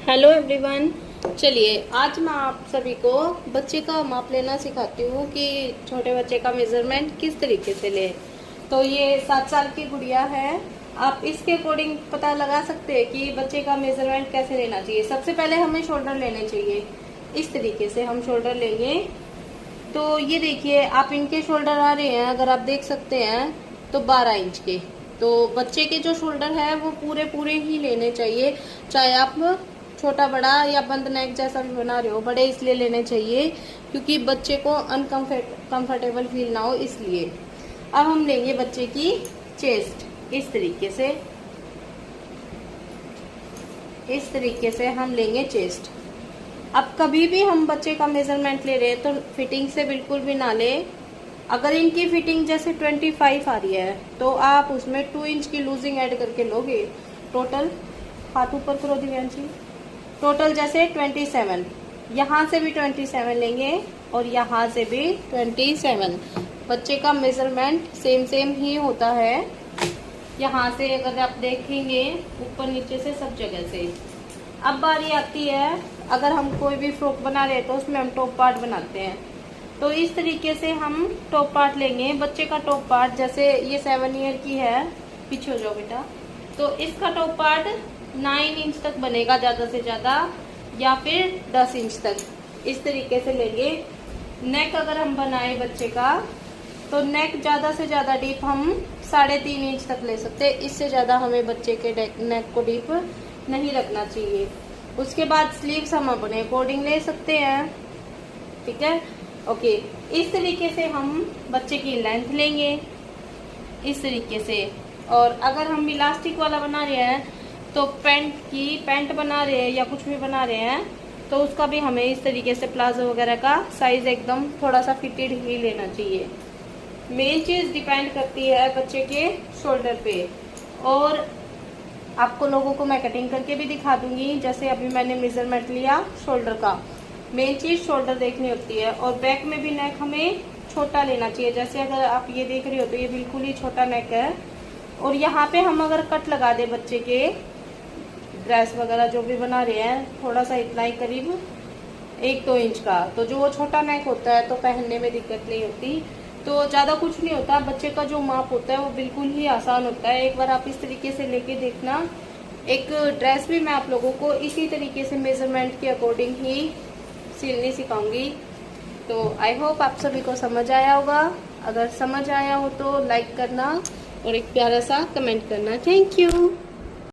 Hello everyone. चलिए आज मैं आप सभी को बच्चे का माप लेना सिखाती हूँ कि छोटे बच्चे का मेज़रमेंट किस तरीके से ले। तो ये 7 साल की गुड़िया है। आप इसके अकॉर्डिंग पता लगा सकते हैं कि बच्चे का मेज़रमेंट कैसे लेना चाहिए। सबसे पहले हमें शोल्डर लेने चाहिए। इस तरीके से हम शोल्डर लेंगे। तो ये देखिए आप इनके शोल्डर आ रहे हैं, अगर आप देख सकते हैं तो 12 इंच के। तो बच्चे के जो शोल्डर है वो पूरे पूरे ही लेने चाहिए, चाहे आप छोटा बड़ा या बंद नेक जैसा भी बना रहे हो। बड़े इसलिए लेने चाहिए क्योंकि बच्चे को अनकंफर्टेबल फील ना हो, इसलिए। अब हम लेंगे बच्चे की चेस्ट। इस तरीके से हम लेंगे चेस्ट। अब कभी भी हम बच्चे का मेजरमेंट ले रहे हैं तो फिटिंग से बिल्कुल भी ना ले। अगर इनकी फिटिंग जैसे 25 आ रही है तो आप उसमें 2 इंच की लूजिंग ऐड करके लोगे। टोटल हाथ ऊपर करो दिव्यांशी। टोटल जैसे 27, यहाँ से भी 27 लेंगे और यहाँ से भी 27। बच्चे का मेजरमेंट सेम ही होता है। यहाँ से अगर आप देखेंगे ऊपर नीचे से सब जगह से। अब बारी आती है, अगर हम कोई भी फ्रॉक बना रहे हैं तो उसमें हम टॉप पार्ट बनाते हैं। तो इस तरीके से हम टॉप पार्ट लेंगे। बच्चे का टॉप पार्ट जैसे ये 7 ईयर की है, पीछे हो जाओ बेटा। तो इसका टॉप पार्ट 9 इंच तक बनेगा ज़्यादा से ज़्यादा, या फिर 10 इंच तक। इस तरीके से लेंगे। नेक अगर हम बनाए बच्चे का तो नेक ज़्यादा से ज़्यादा डीप हम 3.5 इंच तक ले सकते हैं। इससे ज़्यादा हमें बच्चे के नेक को डीप नहीं रखना चाहिए। उसके बाद स्लीव्स हम अपने अकॉर्डिंग ले सकते हैं, ठीक है। ओके, इस तरीके से हम बच्चे की लेंथ लेंगे इस तरीके से। और अगर हम इलास्टिक वाला बना रहे हैं तो पैंट बना रहे हैं या कुछ भी बना रहे हैं तो उसका भी हमें इस तरीके से प्लाजो वगैरह का साइज एकदम थोड़ा सा फिटेड ही लेना चाहिए। मेन चीज़ डिपेंड करती है बच्चे के शोल्डर पे। और आपको लोगों को मैं कटिंग करके भी दिखा दूंगी, जैसे अभी मैंने मेजरमेंट लिया शोल्डर का। मेन चीज़ शोल्डर देखनी होती है। और बैक में भी नेक हमें छोटा लेना चाहिए। जैसे अगर आप ये देख रहे हो तो ये बिल्कुल ही छोटा नेक है। और यहाँ पे हम अगर कट लगा दे बच्चे के ड्रेस वगैरह जो भी बना रहे हैं, थोड़ा सा इतना ही करीब 1-2 इंच का, तो जो वो छोटा नेक होता है तो पहनने में दिक्कत नहीं होती। तो ज़्यादा कुछ नहीं होता। बच्चे का जो माप होता है वो बिल्कुल ही आसान होता है। एक बार आप इस तरीके से लेके देखना। एक ड्रेस भी मैं आप लोगों को इसी तरीके से मेजरमेंट के अकॉर्डिंग ही सिलनी सिखाऊंगी। तो आई होप आप सभी को समझ आया होगा। अगर समझ आया हो तो लाइक करना और एक प्यारा सा कमेंट करना। Thank you.